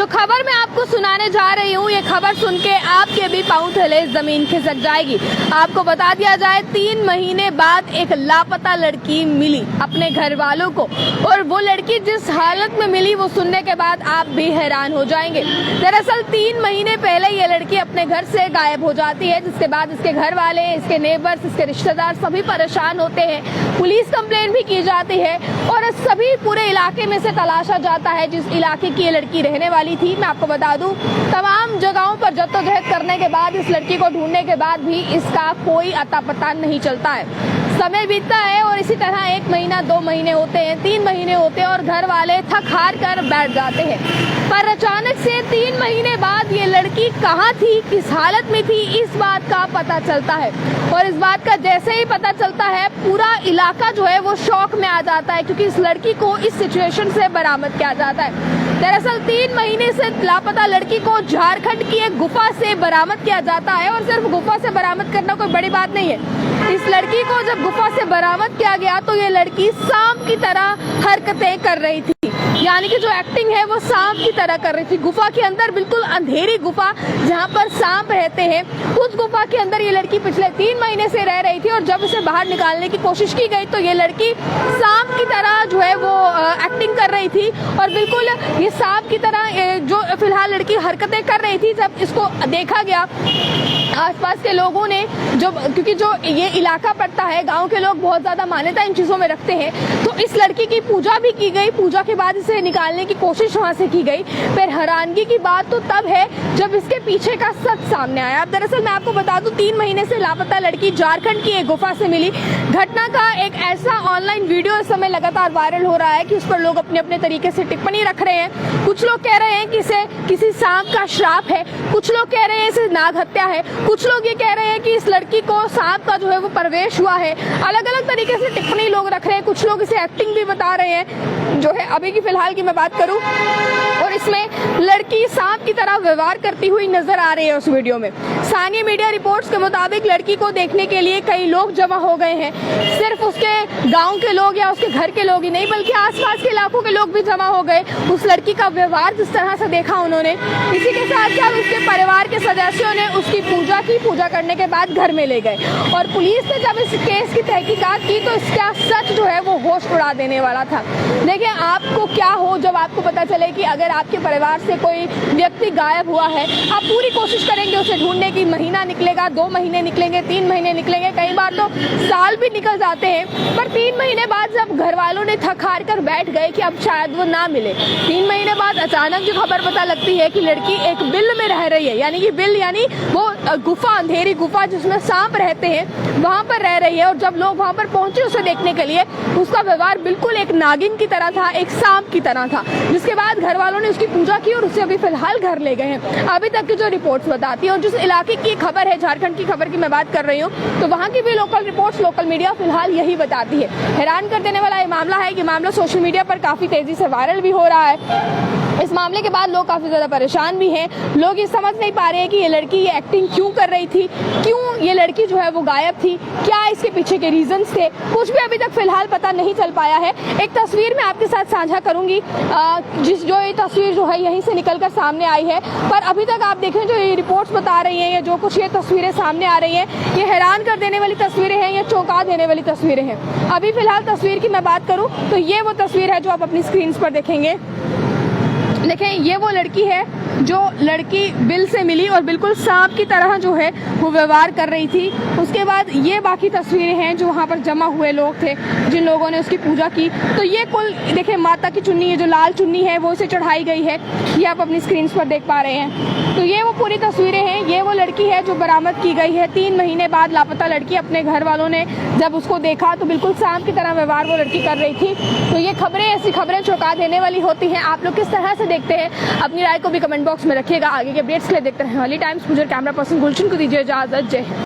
जो खबर मैं आपको सुनाने जा रही हूँ, ये खबर सुन के आपके भी पांव तले जमीन खिसक जाएगी। आपको बता दिया जाए, 3 महीने बाद एक लापता लड़की मिली अपने घर वालों को, और वो लड़की जिस हालत में मिली वो सुनने के बाद आप भी हैरान हो जाएंगे। दरअसल 3 महीने पहले ये लड़की अपने घर से गायब हो जाती है, जिसके बाद इसके घर वाले, इसके नेबर्स, इसके रिश्तेदार सभी परेशान होते हैं। पुलिस कंप्लेन भी की जाती है और सभी पूरे इलाके में से तलाशा जाता है जिस इलाके की ये लड़की रहने वाली थी। मैं आपको बता दूं, तमाम जगहों पर जद्दोजहद करने के बाद, इस लड़की को ढूंढने के बाद भी इसका कोई अता पता नहीं चलता है। समय बीतता है और इसी तरह 1 महीना, 2 महीने होते हैं, 3 महीने होते हैं और घर वाले थक हार कर बैठ जाते हैं। पर अचानक से 3 महीने बाद ये लड़की कहाँ थी, किस हालत में थी, इस बात का पता चलता है। और इस बात का जैसे ही पता चलता है, पूरा इलाका जो है वो शौक में आ जाता है, क्योंकि इस लड़की को इस सिचुएशन से बरामद किया जाता है। दरअसल 3 महीने से लापता लड़की को झारखंड की एक गुफा से बरामद किया जाता है, और सिर्फ गुफा से बरामद करना कोई बड़ी बात नहीं है। इस लड़की को जब गुफा से बरामद किया गया तो ये लड़की सांप की तरह हरकतें कर रही थी, यानी कि जो एक्टिंग है वो सांप की तरह कर रही थी। गुफा के अंदर, बिल्कुल अंधेरी गुफा जहाँ पर सांप रहते हैं, उस गुफा के अंदर ये लड़की पिछले 3 महीने से रह रही थी। और जब इसे बाहर निकालने की कोशिश की गई तो ये लड़की सांप की तरह जो है वो एक्टिंग कर रही थी, और बिल्कुल ये सांप की तरह जो फिलहाल लड़की हरकतें कर रही थी। जब इसको देखा गया आसपास के लोगों ने, क्योंकि जो ये इलाका पड़ता है, गांव के लोग बहुत ज्यादा मान्यता इन चीजों में रखते हैं, तो इस लड़की की पूजा भी की गई। पूजा के बाद इसे निकालने की कोशिश वहां से की गई। फिर हैरानगी की बात तो तब है जब इसके पीछे का सच सामने आया। अब दरअसल मैं आपको बता दूं, 3 महीने से लापता लड़की झारखंड की एक गुफा से मिली। घटना का एक ऐसा ऑनलाइन वीडियो इस समय लगातार वायरल हो रहा है कि उस पर लोग अपने अपने तरीके से टिप्पणी रख रहे हैं। कुछ लोग कह रहे हैं कि इसे किसी सांप का श्राप है, कुछ लोग कह रहे हैं इसे नाग हत्या है, कुछ लोग ये कह रहे हैं कि इस लड़की को सांप का जो है वो प्रवेश हुआ है। अलग अलग तरीके से टिप्पणी लोग रख रहे हैं। कुछ लोग इसे एक्टिंग भी बता रहे हैं, जो है अभी की फिलहाल की मैं बात करूं, और इसमें लड़की सांप की तरह व्यवहार करती हुई नजर आ रही है उस वीडियो में। स्थानीय मीडिया रिपोर्ट्स के मुताबिक लड़की को देखने के लिए कई लोग जमा हो गए हैं। सिर्फ उसके गांव के लोग या उसके घर के लोग ही नहीं, बल्कि आसपास के इलाकों के लोग भी जमा हो गए। उस लड़की का व्यवहार जिस तरह से देखा उन्होंने, इसी के साथ साथ उसके परिवार के सदस्यों ने उसकी पूजा की। पूजा करने के बाद घर में ले गए, और पुलिस ने जब इस केस की तहकीकात की तो इसका सच जो है वो होश उड़ा देने वाला था। देखिए, आपको क्या हो जब आपको पता चले कि अगर आपके परिवार से कोई व्यक्ति गायब हुआ है, आप पूरी कोशिश करेंगे उसे ढूंढने की। महीना निकलेगा, 2 महीने निकलेंगे, 3 महीने निकलेंगे, कई बार तो साल भी निकल जाते हैं। पर 3 महीने बाद जब घर वालों ने थक हार कर बैठ गए कि अब शायद वो ना मिले, 3 महीने बाद अचानक जो खबर पता लगती है कि लड़की एक बिल में रह रही है, यानी कि बिल यानी वो गुफा, अंधेरी गुफा जिसमें सांप रहते हैं, वहां पर रह रही है। और जब लोग वहां पर पहुंचे उसे देखने के लिए, उसका व्यवहार बिल्कुल एक नागिन की तरह था, एक सांप की तरह था। जिसके बाद घर वालों ने उसकी पूजा की और उसे अभी फिलहाल घर ले गए हैं। अभी तक की जो रिपोर्ट्स बताती है, और जिस इलाके की खबर है, झारखंड की खबर की मैं बात कर रही हूँ, तो वहाँ की भी लोकल रिपोर्ट्स, लोकल मीडिया फिलहाल यही बताती है। हैरान कर देने वाला ये मामला है कि मामला सोशल मीडिया पर काफी तेजी से वायरल भी हो रहा है। इस मामले के बाद लोग काफी ज्यादा परेशान भी हैं। लोग ये समझ नहीं पा रहे हैं कि ये लड़की ये एक्टिंग क्यों कर रही थी, क्यों ये लड़की जो है वो गायब थी, क्या इसके पीछे के रीजंस थे, कुछ भी अभी तक फिलहाल पता नहीं चल पाया है। एक तस्वीर मैं आपके साथ साझा करूंगी, जो ये तस्वीर जो है यहीं से निकलकर सामने आई है। पर अभी तक आप देखें, जो ये रिपोर्ट्स बता रही हैं, या जो कुछ ये तस्वीरें सामने आ रही हैं, ये हैरान कर देने वाली तस्वीरें हैं, ये चौंका देने वाली तस्वीरें हैं। अभी फिलहाल तस्वीर की मैं बात करूं तो ये वो तस्वीर है जो आप अपनी स्क्रीन पर देखेंगे। देखें, ये वो लड़की है जो लड़की बिल से मिली और बिल्कुल सांप की तरह जो है वो व्यवहार कर रही थी। उसके बाद ये बाकी तस्वीरें हैं जो वहाँ पर जमा हुए लोग थे, जिन लोगों ने उसकी पूजा की। तो ये कुल देखें, माता की चुन्नी है, जो लाल चुन्नी है वो इसे चढ़ाई गई है, ये आप अपनी स्क्रीन पर देख पा रहे हैं। तो ये वो पूरी तस्वीरें हैं। ये वो लड़की है जो बरामद की गई है 3 महीने बाद। लापता लड़की, अपने घर वालों ने जब उसको देखा तो बिल्कुल सांप की तरह व्यवहार वो लड़की कर रही थी। तो ये खबरें, ऐसी खबरें चौंका देने वाली होती हैं। आप लोग किस तरह से देखते हैं, अपनी राय को भी कमेंट बॉक्स में रखिएगा। आगे के अपडेट्स के लिए देखते रहें हॉली टाइम्स। मुझे कैमरा पर्सन गुलशन को दीजिए इजाजत। जय हिंद।